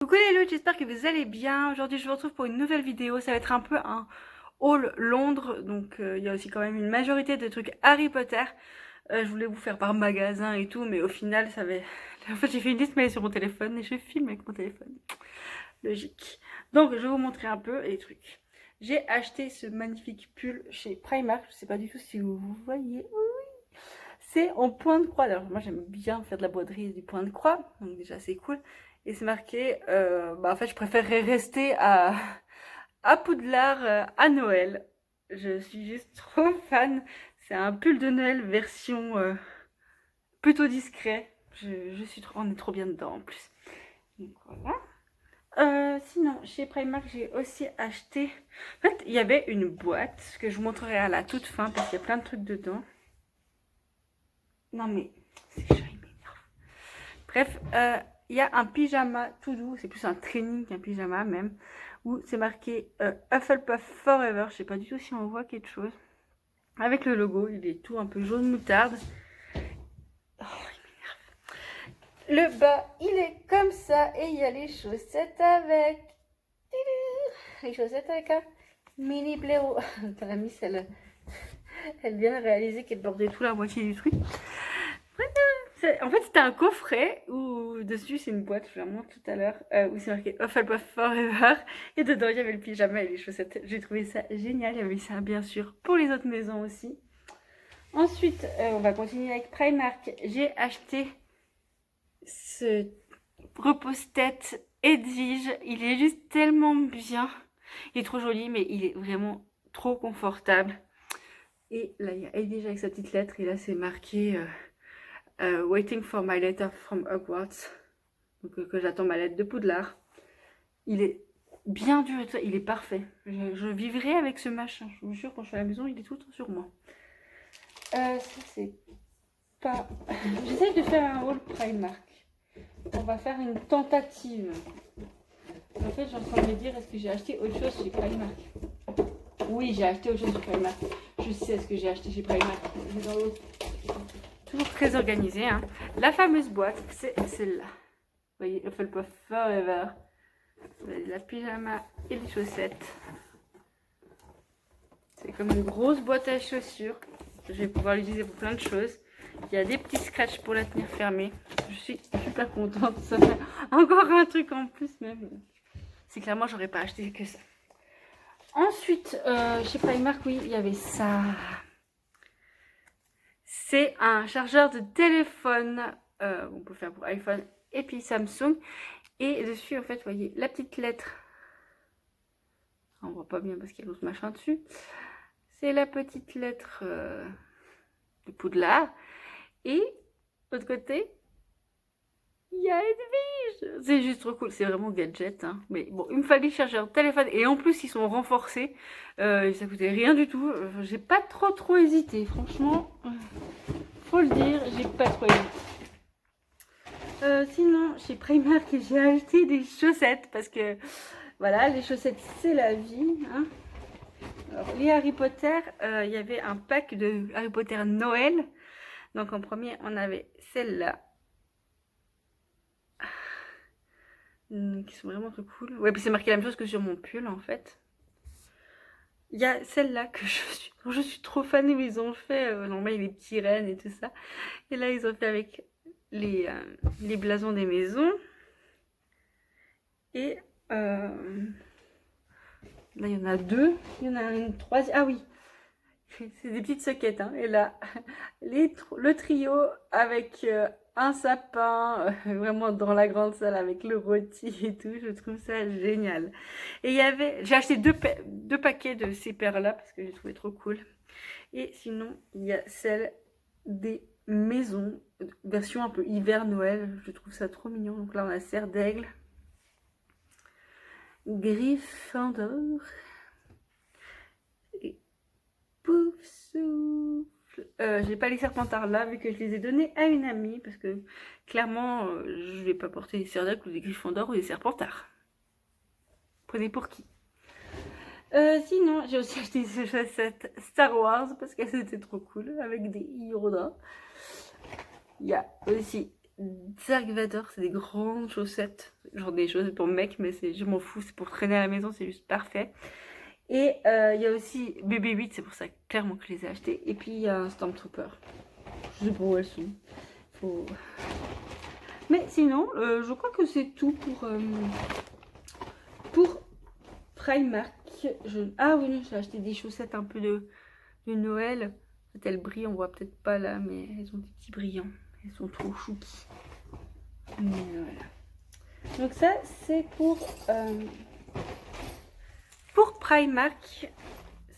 Coucou les lots, j'espère que vous allez bien. Aujourd'hui je vous retrouve pour une nouvelle vidéo. Ça va être un peu un haul Londres. Donc il y a aussi quand même une majorité de trucs Harry Potter. Je voulais vous faire par magasin et tout, mais au final ça va... En fait j'ai fait une liste mais elle est sur mon téléphone et je filme avec mon téléphone. Logique. Donc je vais vous montrer un peu les trucs. J'ai acheté ce magnifique pull chez Primark. Je sais pas du tout si vous voyez. C'est en point de croix. Alors moi j'aime bien faire de la broderie du point de croix, donc déjà c'est cool. Et c'est marqué, en fait je préférerais rester à Poudlard à Noël. Je suis juste trop fan. C'est un pull de Noël version plutôt discret. Je suis trop, on est trop bien dedans en plus. Donc voilà. Sinon, chez Primark, j'ai aussi acheté... En fait, il y avait une boîte que je vous montrerai à la toute fin parce qu'il y a plein de trucs dedans. Non mais, c'est chaud, il m'énerve. Bref, il y a un pyjama tout doux, c'est plus un training qu'un pyjama même, où c'est marqué Hufflepuff Forever, je sais pas du tout si on voit quelque chose. Avec le logo, il est tout un peu jaune moutarde. Oh, il m'énerve. Le bas, il est comme ça, et il y a les chaussettes avec... Les chaussettes avec un mini blaireau. La miss, elle vient de réaliser qu'elle portait tout la moitié du truc. En fait, c'était un coffret où dessus, c'est une boîte, je vous la montre tout à l'heure, où c'est marqué Hufflepuff Forever. Et dedans, il y avait le pyjama et les chaussettes. J'ai trouvé ça génial. Il y avait ça, bien sûr, pour les autres maisons aussi. Ensuite, on va continuer avec Primark. J'ai acheté ce repose-tête Edwige. Il est juste tellement bien. Il est trop joli, mais il est vraiment trop confortable. Et là, il y a Edwige avec sa petite lettre. Et là, c'est marqué... Waiting for my letter from Hogwarts. Donc que j'attends ma lettre de Poudlard. Il est bien dur et tout ça, il est parfait. Je vivrai avec ce machin. Je vous jure, quand je suis à la maison, il est tout le temps sur moi. Ça c'est pas... J'essaye de faire un haul Primark. On va faire une tentative. En fait, j'ai en train de me dire, est-ce que j'ai acheté autre chose chez Primark? Oui, j'ai acheté autre chose chez Primark. Je sais ce que j'ai acheté chez Primark. Dans l'autre. Toujours très organisé, hein. La fameuse boîte, c'est celle-là. Vous voyez, Hufflepuff Forever. Vous avez la pyjama et les chaussettes. C'est comme une grosse boîte à chaussures. Je vais pouvoir l'utiliser pour plein de choses. Il y a des petits scratchs pour la tenir fermée. Je suis super contente. Ça fait encore un truc en plus même. C'est clairement, j'aurais pas acheté que ça. Ensuite, chez Primark, oui, il y avait ça. C'est un chargeur de téléphone. On peut faire pour iPhone et puis Samsung. Et dessus, en fait, vous voyez la petite lettre. On voit pas bien parce qu'il y a l'autre machin dessus. C'est la petite lettre de Poudlard. Et de l'autre côté, il y a Edwige. C'est juste trop cool. C'est vraiment gadget. Hein. Mais bon, il me fallait chargeur de téléphone. Et en plus, ils sont renforcés. Ça coûtait rien du tout. J'ai pas trop hésité. Franchement, faut le dire, j'ai pas trop hésité. Sinon, chez Primark, j'ai acheté des chaussettes parce que voilà, les chaussettes, c'est la vie. Hein. Alors, les Harry Potter, il y avait un pack de Harry Potter Noël. Donc en premier, on avait celle-là. Qui sont vraiment trop cool. Ouais, puis c'est marqué la même chose que sur mon pull en fait. Il y a celle-là que je suis trop fan où ils ont fait, normalement il y a les petits rennes et tout ça. Et là ils ont fait avec les blasons des maisons. Et là il y en a deux, il y en a une troisième. Ah oui, c'est des petites soquettes. Hein. Et là, le trio avec un sapin, vraiment dans la grande salle avec le rôti et tout. Je trouve ça génial. Et il y avait, j'ai acheté deux paquets de ces paires-là parce que j'ai trouvé trop cool. Et sinon, il y a celle des maisons, version un peu hiver-Noël. Je trouve ça trop mignon. Donc là, on a Serre d'Aigle, Gryffondor et Pouf Souffle. J'ai pas les serpentards là vu que je les ai donnés à une amie parce que clairement je vais pas porter des Serre d'Aigle ou des Gryffondor ou des serpentards. Prenez pour qui? Sinon, j'ai aussi acheté ces chaussettes Star Wars parce qu'elles étaient trop cool avec des Yoda. Il y a aussi Dark Vador, c'est des grandes chaussettes, genre des chaussettes pour mec, mais je m'en fous, c'est pour traîner à la maison, c'est juste parfait. Et il y a aussi BB-8, c'est pour ça clairement que je les ai achetés. Et puis il y a un Stormtrooper. Je sais pas où elles sont. Faut... Mais sinon, je crois que c'est tout pour Primark. Ah oui, j'ai acheté des chaussettes un peu de Noël. Elles brillent, on voit peut-être pas là, mais elles ont des petits brillants. Elles sont trop chouki. Mais voilà. Donc ça, c'est pour Primark.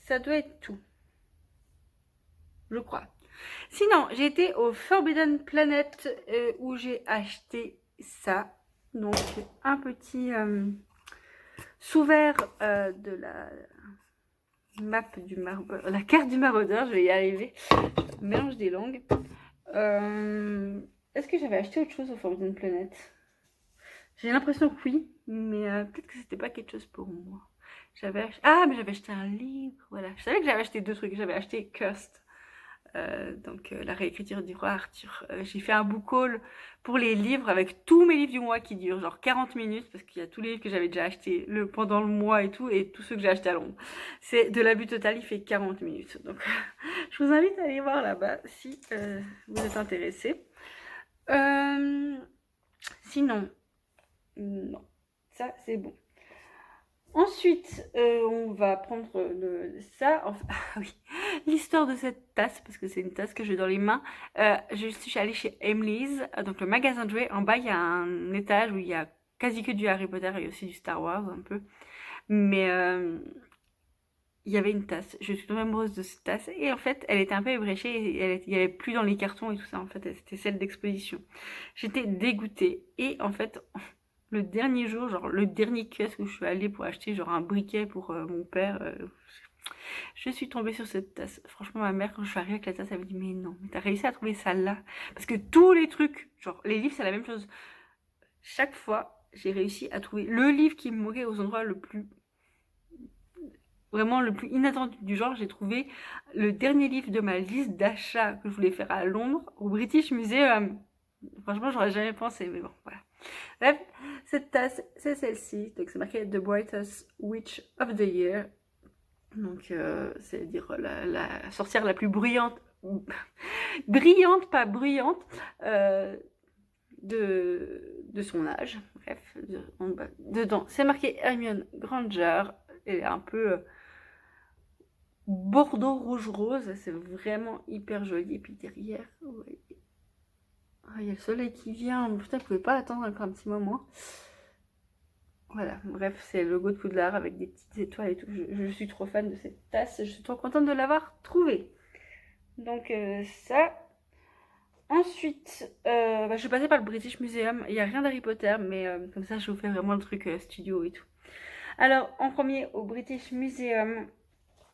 Ça doit être tout. Je crois. Sinon, j'ai été au Forbidden Planet où j'ai acheté ça. Donc, un petit sous-vert de la map du maraudeur, la carte du maraudeur, je vais y arriver. Je mélange des langues. Est-ce que j'avais acheté autre chose au Forbidden Planet? J'ai l'impression que oui, mais peut-être que c'était pas quelque chose pour moi. Ah, mais j'avais acheté un livre, voilà. Je savais que j'avais acheté deux trucs. J'avais acheté Cursed. Donc la réécriture du roi Arthur. J'ai fait un book haul pour les livres avec tous mes livres du mois qui durent genre 40 minutes parce qu'il y a tous les livres que j'avais déjà achetés pendant le mois et tout, et tous ceux que j'ai achetés à Londres. C'est de l'abus total, il fait 40 minutes. Donc je vous invite à aller voir là-bas si vous êtes intéressés. Sinon, non, ça c'est bon. Ensuite, on va prendre ça. Enfin, ah oui, l'histoire de cette tasse, parce que c'est une tasse que j'ai dans les mains. Je suis allée chez Emily's, donc le magasin de jouets. En bas, il y a un étage où il y a quasi que du Harry Potter et aussi du Star Wars un peu. Mais il y avait une tasse. Je suis tombée amoureuse de cette tasse. Et en fait, elle était un peu ébréchée. Et il n'y avait plus dans les cartons et tout ça. En fait, c'était celle d'exposition. J'étais dégoûtée. Et en fait... Le dernier jour, genre le dernier kiosque où je suis allée pour acheter genre un briquet pour mon père, je suis tombée sur cette tasse. Franchement, ma mère, quand je suis arrivée avec la tasse, elle me dit mais non, mais t'as réussi à trouver ça là? Parce que tous les trucs, genre les livres, c'est la même chose. Chaque fois, j'ai réussi à trouver le livre qui me moquait aux endroits vraiment le plus inattendu du genre. J'ai trouvé le dernier livre de ma liste d'achat que je voulais faire à Londres, au British Museum. Franchement, j'aurais jamais pensé, mais bon, voilà. Bref, cette tasse, c'est celle-ci. Donc, c'est marqué The Brightest Witch of the Year. Donc, c'est-à-dire la sorcière la plus brillante, brillante, pas bruyante, de son âge. Bref, dedans, c'est marqué Hermione Granger. Elle est un peu bordeaux rouge rose. C'est vraiment hyper joli. Et puis derrière, vous voyez. Ah, il y a le soleil qui vient. Putain, je pouvais pas attendre encore un petit moment. Voilà, bref, c'est le logo de Poudlard avec des petites étoiles et tout. Je suis trop fan de cette tasse. Je suis trop contente de l'avoir trouvée. Donc ça. Ensuite, je suis passée par le British Museum. Il n'y a rien d'Harry Potter, mais comme ça, je vous fais vraiment le truc studio et tout. Alors, en premier, au British Museum,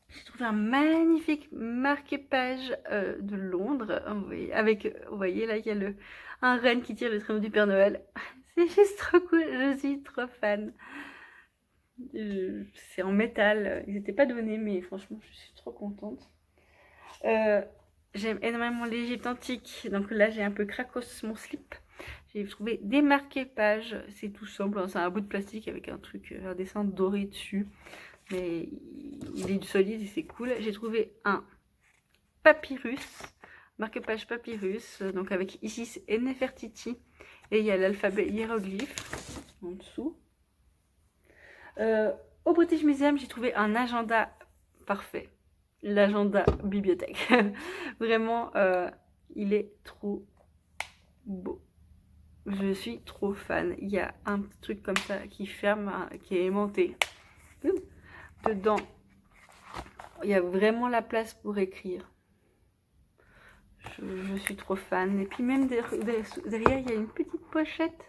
j'ai trouvé un magnifique marque-page de Londres. Vous voyez, là, il y a un renne qui tire le traîneau du Père Noël. C'est juste trop cool, je suis trop fan. C'est en métal, ils n'étaient pas donnés, mais franchement, je suis trop contente. J'aime énormément l'Égypte antique, donc là, j'ai un peu cracos mon slip. J'ai trouvé des marque-pages, c'est tout simple, hein, c'est un bout de plastique avec un truc, un dessin doré dessus. Mais il est solide et c'est cool. J'ai trouvé un papyrus, marque-page papyrus, donc avec Isis et Nefertiti. Et il y a l'alphabet hiéroglyphe en dessous. Au British Museum, j'ai trouvé un agenda parfait. L'agenda bibliothèque. Vraiment, il est trop beau. Je suis trop fan. Il y a un petit truc comme ça qui ferme, qui est aimanté. Dedans, il y a vraiment la place pour écrire. Je suis trop fan. Et puis même derrière, il y a une petite pochette.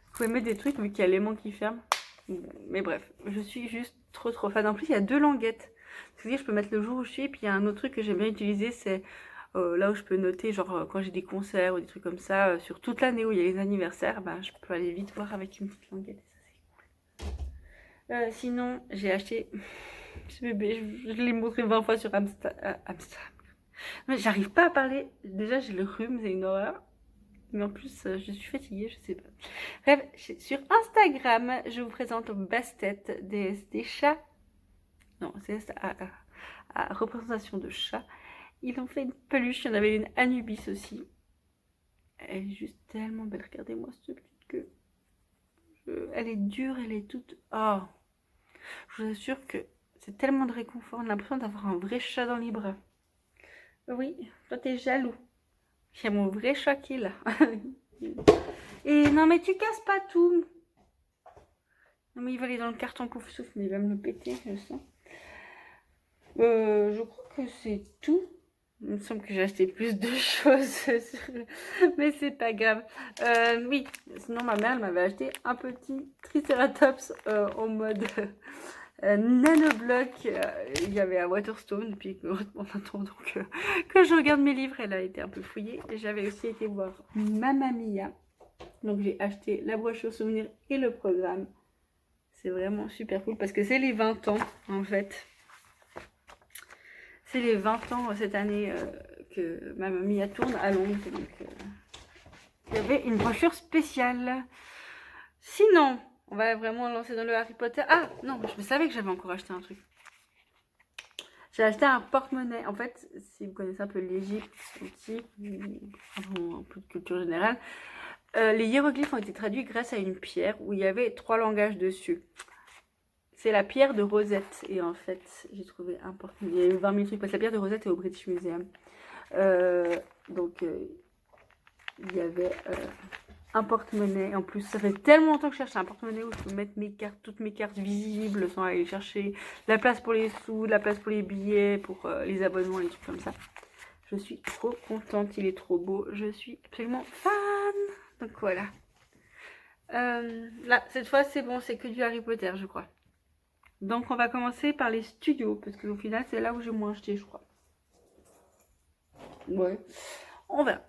Vous pouvez mettre des trucs vu qu'il y a l'aimant qui ferme. Mais bref, je suis juste trop fan. En plus, il y a deux languettes. C'est-à-dire, je peux mettre le jour où je suis. Et puis, il y a un autre truc que j'aime bien utiliser, c'est là où je peux noter, genre quand j'ai des concerts ou des trucs comme ça, sur toute l'année où il y a les anniversaires, je peux aller vite voir avec une petite languette. Ça, c'est cool. Sinon, j'ai acheté ce bébé. Je l'ai montré 20 fois sur Amsterdam. J'arrive pas à parler. Déjà, j'ai le rhume, c'est une horreur. Mais en plus, je suis fatiguée, je sais pas. Bref, sur Instagram, je vous présente Bastet, des chats. Non, c'est à représentation de chats. Ils ont fait une peluche, il y en avait une Anubis aussi. Elle est juste tellement belle, regardez-moi cette petite queue. Elle est dure, elle est toute... Oh, je vous assure que c'est tellement de réconfort, on a l'impression d'avoir un vrai chat dans les bras. Oui, toi t'es jaloux. J'ai mon vrai chat qui est là. Et non mais tu casses pas tout. Non mais il va aller dans le carton pouf souffle, mais il va me le péter, je sens. Je crois que c'est tout. Il me semble que j'ai acheté plus de choses, mais c'est pas grave. Oui, sinon ma mère m'avait acheté un petit Triceratops en mode nanobloc. Il y avait à Waterstone, et puis en attendant que je regarde mes livres, elle a été un peu fouillée. J'avais aussi été voir Mamma Mia, donc j'ai acheté la brochure souvenir et le programme. C'est vraiment super cool parce que c'est les 20 ans en fait. C'est les 20 ans cette année que Mamma Mia tourne à Londres. Donc, il y avait une brochure spéciale. Sinon, on va vraiment lancer dans le Harry Potter. Ah non, je savais que j'avais encore acheté un truc. J'ai acheté un porte-monnaie. En fait, si vous connaissez un peu l'Égypte aussi, un peu de culture générale, les hiéroglyphes ont été traduits grâce à une pierre où il y avait 3 langages dessus. C'est la pierre de Rosette. Et en fait, j'ai trouvé un porte-monnaie. Il y a eu 20 000 trucs parce que la pierre de Rosette est au British Museum. Donc, il y avait un porte-monnaie. En plus, ça fait tellement longtemps que je cherche un porte-monnaie où je peux mettre mes cartes, toutes mes cartes visibles sans aller chercher la place pour les sous, la place pour les billets, pour les abonnements, les trucs comme ça. Je suis trop contente. Il est trop beau. Je suis absolument fan. Donc, voilà. Là, cette fois, c'est bon. C'est que du Harry Potter, je crois. Donc on va commencer par les studios, parce qu'au final c'est là où j'ai moins acheté je crois. Ouais, on verra.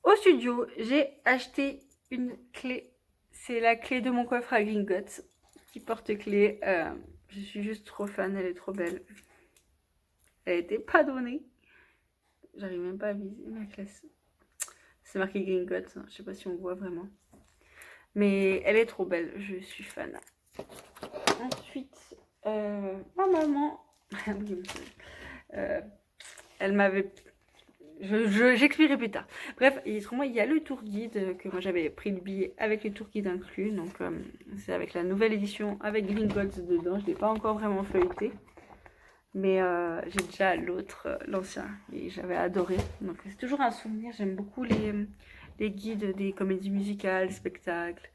Au studio, j'ai acheté une clé. C'est la clé de mon coffre à Gringotts, qui porte-clé. Je suis juste trop fan, elle est trop belle. Elle était pas donnée. J'arrive même pas à viser ma classe. C'est marqué Gringotts, hein. Je sais pas si on voit vraiment. Mais elle est trop belle, je suis fan. Ensuite, ma maman, elle m'avait... J'expliquerai plus tard. Bref, autrement, il y a le tour guide que moi j'avais pris le billet avec le tour guide inclus. Donc, c'est avec la nouvelle édition avec Gringotts dedans. Je ne l'ai pas encore vraiment feuilleté. Mais j'ai déjà l'autre, l'ancien, et j'avais adoré. Donc, c'est toujours un souvenir. J'aime beaucoup les guides des comédies musicales, spectacles.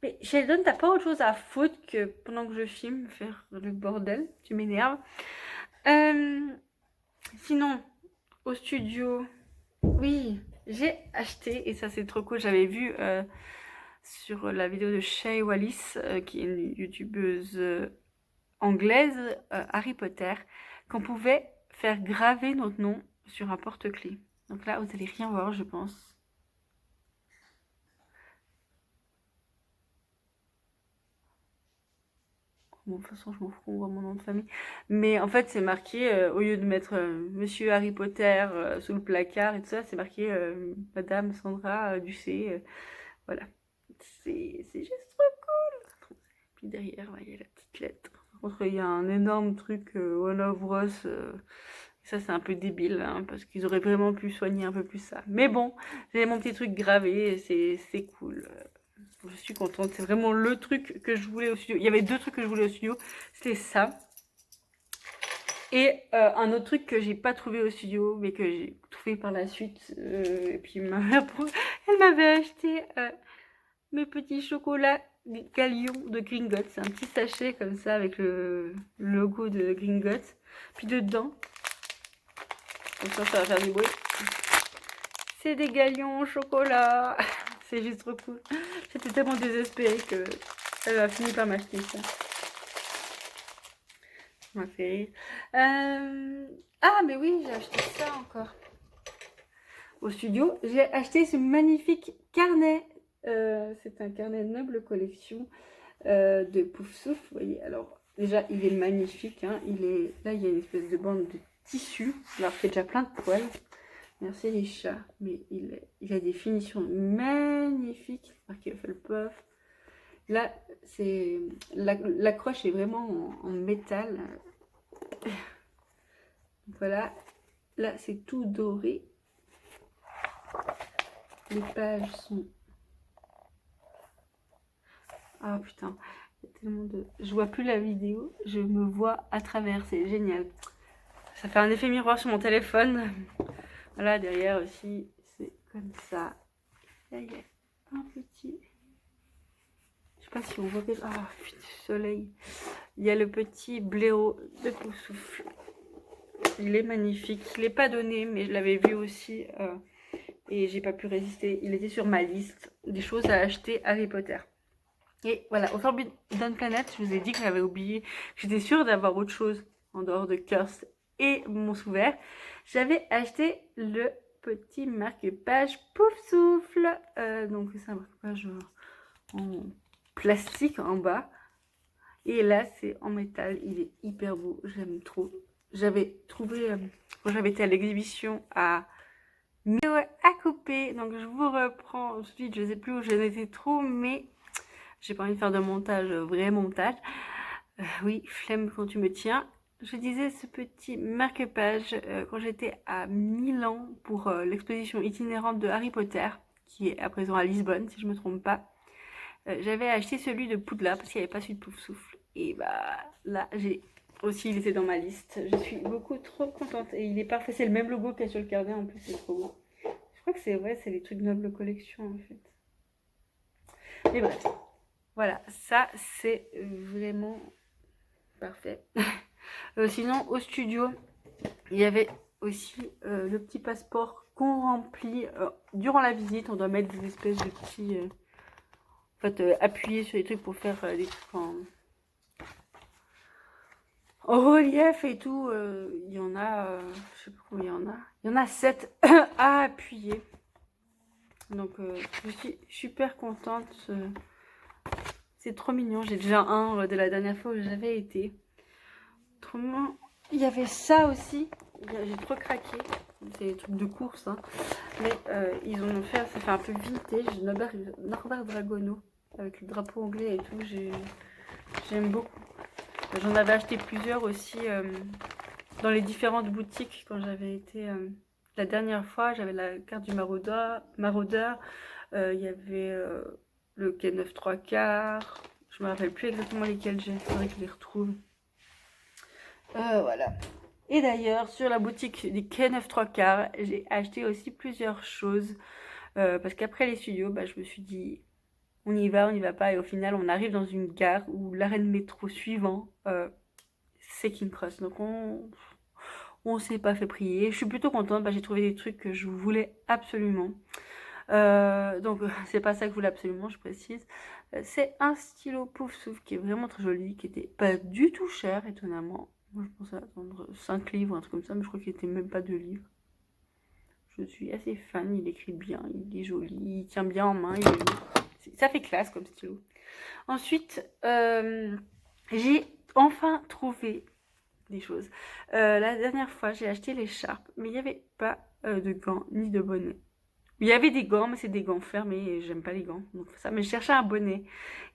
Mais Sheldon, t'as pas autre chose à foutre que pendant que je filme, faire le bordel. Tu m'énerves. Sinon, au studio, oui, j'ai acheté, et ça c'est trop cool, j'avais vu sur la vidéo de Shay Wallis, qui est une youtubeuse anglaise, Harry Potter, qu'on pouvait faire graver notre nom sur un porte-clés. Donc là, vous allez rien voir, je pense. Bon, de toute façon, je m'en fous qu'on voit mon nom de famille. Mais en fait, c'est marqué, au lieu de mettre Monsieur Harry Potter sous le placard et tout ça, c'est marqué Madame Sandra Ducé. Voilà. C'est juste trop cool. Puis derrière, il y a la petite lettre. Par contre, il y a un énorme truc One of Us. Ça, c'est un peu débile, hein, parce qu'ils auraient vraiment pu soigner un peu plus ça. Mais bon, j'ai mon petit truc gravé, et c'est cool. Je suis contente, c'est vraiment le truc que je voulais au studio. Il y avait 2 trucs que je voulais au studio, c'était ça. Et un autre truc que j'ai pas trouvé au studio, mais que j'ai trouvé par la suite. Et puis ma mère, elle m'avait acheté mes petits chocolats Galion de Gringotts. C'est un petit sachet comme ça avec le logo de Gringotts. Puis dedans, comme ça va faire du bruit. C'est des galions au chocolat. C'est juste trop cool. J'étais tellement désespérée que elle a fini par m'acheter ça. Ça m'a fait rire. Ah, mais oui, j'ai acheté ça encore. Au studio, j'ai acheté ce magnifique carnet. C'est un carnet Noble Collection de Pouf Souffle. Vous voyez, alors déjà, il est magnifique. Hein. Là, il y a une espèce de bande de tissu. Alors, il fait déjà plein de poils. Merci les chats, mais il a des finitions magnifiques. Marqué Hufflepuff. Là, c'est l'accroche est vraiment en métal. Voilà. Là, c'est tout doré. Les pages sont... Ah putain, il y a tellement de... Je vois plus la vidéo, je me vois à travers, c'est génial. Ça fait un effet miroir sur mon téléphone. Voilà, derrière aussi, c'est comme ça. Là, il y a un petit... Je sais pas si on voit... Ah, putain, soleil. Il y a le petit blaireau de Poufsouffle. Il est magnifique. Il n'est pas donné, mais je l'avais vu aussi. Et j'ai pas pu résister. Il était sur ma liste des choses à acheter Harry Potter. Et voilà, au Forbidden Planet, je vous ai dit que j'avais oublié. J'étais sûre d'avoir autre chose en dehors de Curse et mon sous-vert. J'avais acheté le petit marque-page Poufsouffle. Donc c'est un marque-page en plastique en bas. Et là, c'est en métal. Il est hyper beau. J'aime trop. J'avais trouvé, quand j'avais été à l'exhibition à Méo à couper. Donc, je vous reprends tout de suite. Je ne sais plus où j'en étais trop, mais j'ai pas envie de faire de montage, vrai montage. Oui, flemme quand tu me tiens. Je disais ce petit marque-page quand j'étais à Milan pour l'exposition itinérante de Harry Potter, qui est à présent à Lisbonne, si je me trompe pas. J'avais acheté celui de Poudlard parce qu'il n'y avait pas celui de Poufsouffle. Et bah là, j'ai aussi, il était dans ma liste. Je suis beaucoup trop contente. Et il est parfait. C'est le même logo qu'il y a sur le carnet. En plus, c'est trop beau. Je crois que c'est vrai, c'est les trucs Noble Collection en fait. Mais bref. Voilà, ça c'est vraiment parfait. Sinon, au studio, il y avait aussi le petit passeport qu'on remplit durant la visite. On doit mettre des espèces de petits... en fait, appuyer sur les trucs pour faire des trucs en relief et tout. Il y en a, je sais pas combien il y en a. Il y en a 7 à appuyer. Donc, je suis super contente. C'est trop mignon. J'ai déjà un de la dernière fois où j'avais été. Trop mignon. Il y avait ça aussi. J'ai trop craqué. C'est des trucs de course. Hein. Mais ils ont fait, ça fait un peu vintage. Norbert Dragono. Avec le drapeau anglais et tout. J'aime beaucoup. J'en avais acheté plusieurs aussi dans les différentes boutiques quand j'avais été la dernière fois. J'avais la carte du maraudeur. Il y avait le quai 9 3 quarts. Je me rappelle plus exactement lesquels j'ai. Il faudrait que je les retrouve. Voilà. Et d'ailleurs, sur la boutique des quai 9 3 quarts, j'ai acheté aussi plusieurs choses. Parce qu'après les studios, bah, je me suis dit... On y va pas, et au final, on arrive dans une gare où l'arrêt de métro suivant, c'est King Cross. Donc, on s'est pas fait prier. Je suis plutôt contente, bah, j'ai trouvé des trucs que je voulais absolument. Donc, c'est pas ça que je voulais absolument, je précise. C'est un stylo Poufsouffle qui est vraiment très joli, qui était pas du tout cher, étonnamment. Moi, je pensais attendre 5 livres, un truc comme ça, mais je crois qu'il était même pas 2 livres. Je suis assez fan, il écrit bien, il est joli, il tient bien en main, il est lourd. Ça fait classe comme stylo. Ensuite, j'ai enfin trouvé des choses. La dernière fois, j'ai acheté l'écharpe, mais il n'y avait pas de gants ni de bonnet. Il y avait des gants, mais c'est des gants fermés et j'aime pas les gants. Donc ça, mais je cherchais un bonnet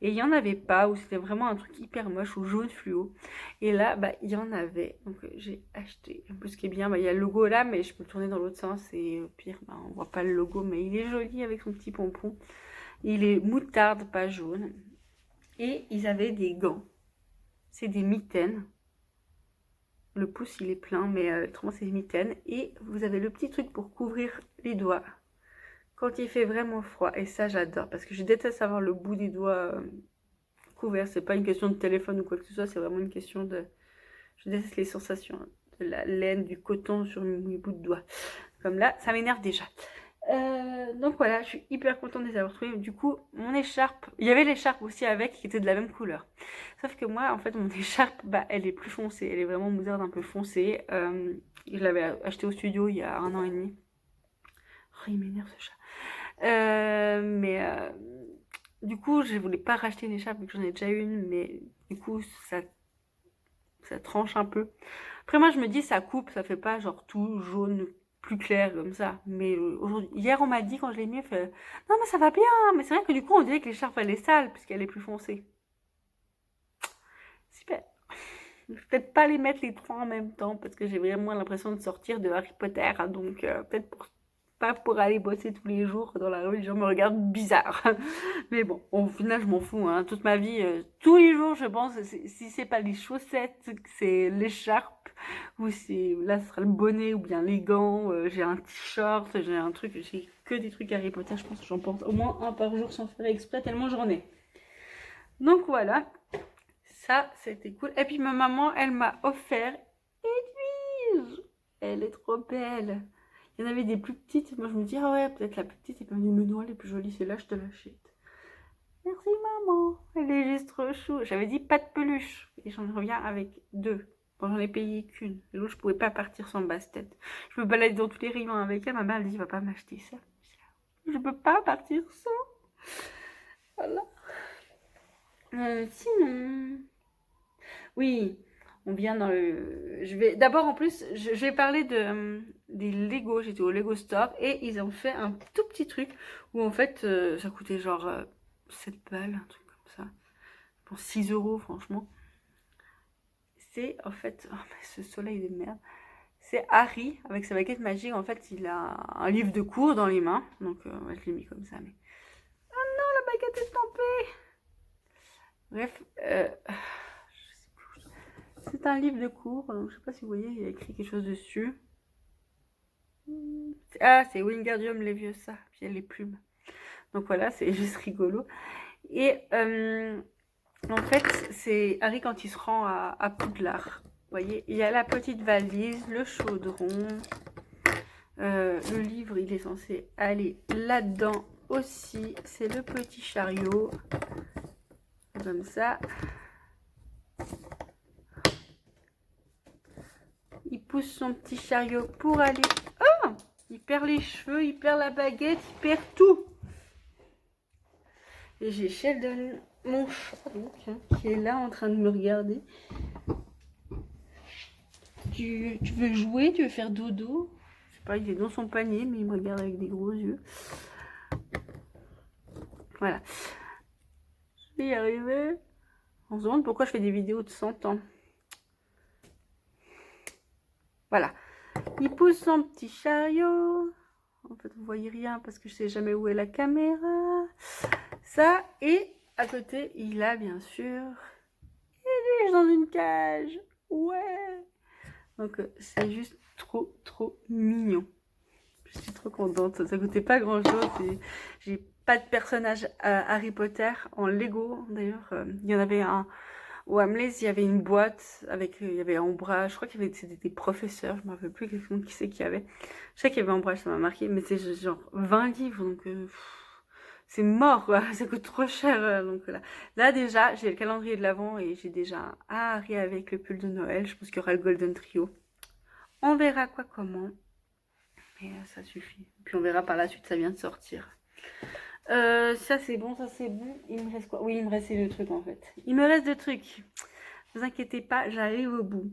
et il y en avait pas, ou c'était vraiment un truc hyper moche ou jaune fluo. Et là, bah il y en avait, donc j'ai acheté. En plus, ce qui est bien, bah il y a le logo là, mais je peux le tourner dans l'autre sens et au pire, bah on voit pas le logo, mais il est joli avec son petit pompon. Il est moutarde, pas jaune. Et ils avaient des gants. C'est des mitaines. Le pouce, il est plein, mais autrement, c'est des mitaines. Et vous avez le petit truc pour couvrir les doigts quand il fait vraiment froid. Et ça, j'adore, parce que je déteste avoir le bout des doigts couverts. C'est pas une question de téléphone ou quoi que ce soit, c'est vraiment une question de... Je déteste les sensations de la laine, du coton sur mes bouts de doigts. Comme là, ça m'énerve déjà. Donc voilà, je suis hyper contente de les avoir trouvés. Du coup, mon écharpe, il y avait l'écharpe aussi avec qui était de la même couleur. Sauf que moi, en fait, mon écharpe, bah, elle est plus foncée. Elle est vraiment moutarde un peu foncée. Je l'avais acheté au studio il y a 1 an et demi. Oh, il m'énerve ce chat. Du coup, je voulais pas racheter une écharpe vu que j'en ai déjà une, mais du coup, ça tranche un peu. Après, moi, je me dis, ça coupe, ça fait pas genre tout jaune plus clair comme ça. Mais aujourd'hui, hier on m'a dit quand je l'ai mis, elle fait non mais ça va bien. Mais c'est vrai que du coup on dirait que l'écharpe elle est sale puisqu'elle est plus foncée. Super. Je vais peut-être pas les mettre les trois en même temps parce que j'ai vraiment l'impression de sortir de Harry Potter. Hein, donc peut-être pas pour aller bosser tous les jours dans la rue, les gens me regardent bizarre. Mais bon, au final je m'en fous. Hein. Toute ma vie, tous les jours je pense, si c'est pas les chaussettes, c'est l'écharpe, ou c'est là ce sera le bonnet ou bien les gants, j'ai un t-shirt, j'ai un truc, j'ai que des trucs Harry Potter, je pense que j'en porte au moins un par jour sans faire exprès tellement j'en ai. Donc voilà. Ça, c'était cool. Et puis ma maman, elle m'a offert Edwige. Elle est trop belle. Il y en avait des plus petites. Moi, je me dis, ah ouais, peut-être la plus petite. Et puis elle me dit, mais non, elle est plus jolie, celle-là, je te l'achète. Merci maman. Elle est juste trop chou. J'avais dit pas de peluche. Et j'en reviens avec deux. Bon, j'en ai payé qu'une. Et l'autre, je pouvais pas partir sans basse-tête. Je me baladais dans tous les rayons avec elle. Ma mère, elle dit, va pas m'acheter ça. Je peux pas partir sans. Voilà. Sinon... Oui, on vient dans le... Je vais... D'abord, en plus, je vais parler des Lego. J'étais au Lego Store et ils ont fait un tout petit truc où, en fait, ça coûtait genre 7 balles, un truc comme ça. Pour 6 euros, franchement. C'est, en fait... Oh, mais ce soleil de merde. C'est Harry, avec sa baguette magique. En fait, il a un livre de cours dans les mains. Donc, je l'ai mis comme ça, mais... Oh non, la baguette est estampée. Bref, c'est un livre de cours, donc je sais pas si vous voyez, il y a écrit quelque chose dessus. Ah, c'est Wingardium Leviosa, puis il y a les plumes. Donc voilà, c'est juste rigolo. Et en fait, c'est Harry quand il se rend à Poudlard. Vous voyez, il y a la petite valise, le chaudron. Le livre, il est censé aller là-dedans aussi. C'est le petit chariot. Comme ça. Il pousse son petit chariot pour aller... Oh! Il perd les cheveux, il perd la baguette, il perd tout. Et j'ai Sheldon, mon chat, donc, hein, qui est là en train de me regarder. Tu veux jouer? Tu veux faire dodo? Je sais pas, il est dans son panier, mais il me regarde avec des gros yeux. Voilà. Je vais y arriver. On se demande pourquoi je fais des vidéos de 100 ans. Voilà. Il pousse son petit chariot. En fait, vous voyez rien parce que je sais jamais où est la caméra. Ça, et à côté, il a bien sûr... Il est dans une cage. Ouais. Donc, c'est juste trop, trop mignon. Je suis trop contente. Ça coûtait pas grand-chose. J'ai pas de personnage Harry Potter en Lego. D'ailleurs, il y en avait un... Au Hamleys, il y avait une boîte avec, il y avait Ombrage, je crois qu'il y avait c'était des professeurs, je ne me rappelle plus exactement qui c'est qu'il y avait. Je sais qu'il y avait Ombrage, ça m'a marqué, mais c'est genre 20 livres, donc c'est mort, quoi. Ça coûte trop cher. Donc là, là déjà, j'ai le calendrier de l'Avent et j'ai déjà un Harry avec le pull de Noël. Je pense qu'il y aura le Golden Trio. On verra quoi comment, mais ça suffit. Puis on verra par la suite, ça vient de sortir. Ça c'est bon, ça c'est bon. Il me reste quoi? Oui, il me reste le truc en fait. Il me reste 2 trucs. Ne vous inquiétez pas, j'arrive au bout.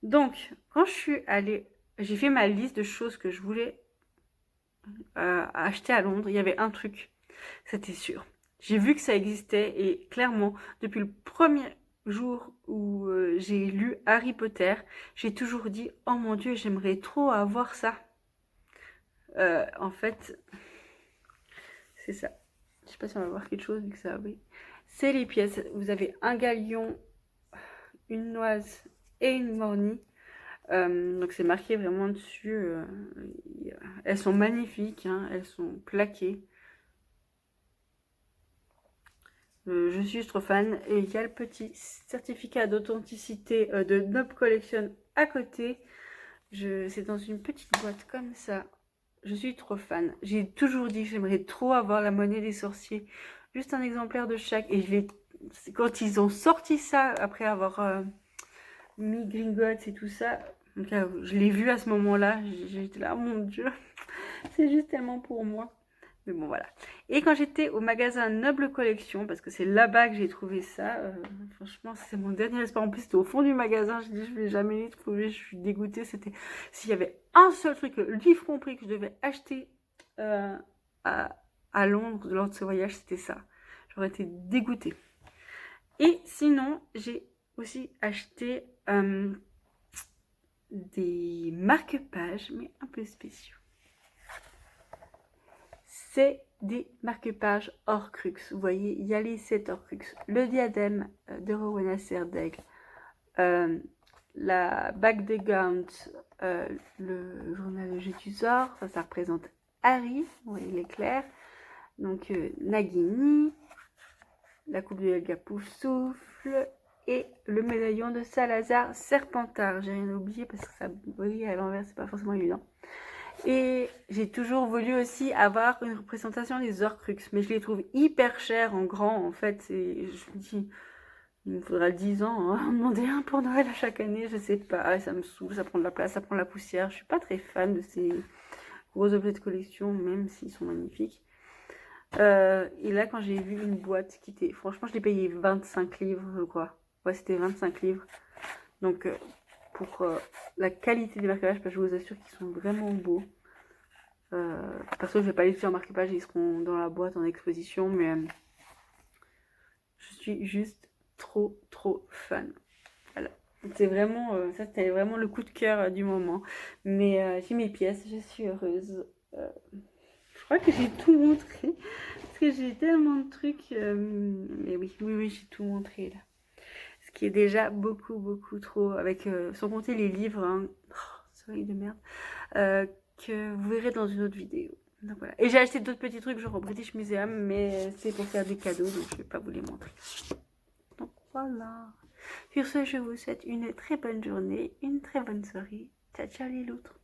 Donc, quand je suis allée, j'ai fait ma liste de choses que je voulais acheter à Londres. Il y avait un truc, c'était sûr. J'ai vu que ça existait et clairement, depuis le premier jour où j'ai lu Harry Potter, j'ai toujours dit, oh mon Dieu, j'aimerais trop avoir ça. En fait... C'est ça. Je sais pas si on va voir quelque chose vu que ça, oui. C'est les pièces. Vous avez un galion, une noise et une mornie. Donc c'est marqué vraiment dessus. Elles sont magnifiques, hein, elles sont plaquées. Je suis trop fan. Et il y a le petit certificat d'authenticité de Nob Collection à côté. C'est dans une petite boîte comme ça. Je suis trop fan. J'ai toujours dit que j'aimerais trop avoir la monnaie des sorciers. Juste un exemplaire de chaque. Et quand ils ont sorti ça, après avoir mis Gringotts et tout ça, donc, je l'ai vu à ce moment-là. J'étais là, oh mon Dieu, c'est juste tellement pour moi. Mais bon, voilà. Et quand j'étais au magasin Noble Collection, parce que c'est là-bas que j'ai trouvé ça, franchement, c'est mon dernier espoir. En plus, c'était au fond du magasin. Je dis, je vais jamais les trouver. Je suis dégoûtée. C'était, s'il y avait un seul truc, le livre compris, que je devais acheter à, à Londres lors de ce voyage, c'était ça. J'aurais été dégoûtée. Et sinon, j'ai aussi acheté des marque-pages, mais un peu spéciaux. C'est des marque-pages Horcrux. Vous voyez, il y a les 7 Horcrux. Le diadème de Rowena Serdaigle, la bague de Gaunt, le journal de Jétusor, ça représente Harry, vous voyez l'éclair. Donc Nagini, la coupe de Helga Poufsouffle et le médaillon de Salazar Serpentard. J'ai rien oublié parce que ça brille à l'envers, c'est pas forcément évident. Et j'ai toujours voulu aussi avoir une représentation des Horcrux, mais je les trouve hyper chers en grand en fait. Et je me dis, il me faudra 10 ans en demander un pour Noël à chaque année, je sais pas, ça me saoule, ça prend de la place, ça prend de la poussière. Je suis pas très fan de ces gros objets de collection, même s'ils sont magnifiques. Et là, quand j'ai vu une boîte qui était, franchement, je l'ai payé 25 livres, je crois. Ouais, c'était 25 livres. Donc, pour la qualité des marque-pages, parce que je vous assure qu'ils sont vraiment beaux. Perso, je vais pas les faire en marque-page, ils seront dans la boîte en exposition, mais je suis juste trop fan. Voilà. C'est vraiment, ça c'était vraiment le coup de cœur du moment. Mais j'ai mes pièces, je suis heureuse. Je crois que j'ai tout montré, parce que j'ai tellement de trucs. Mais oui, j'ai tout montré là. Ce qui est déjà beaucoup trop, avec sans compter les livres, hein. Sorry de merde, que vous verrez dans une autre vidéo. Donc voilà. Et j'ai acheté d'autres petits trucs genre au British Museum, mais c'est pour faire des cadeaux, donc je vais pas vous les montrer. Donc voilà. Sur ce, je vous souhaite une très bonne journée, une très bonne soirée. Ciao les loutres.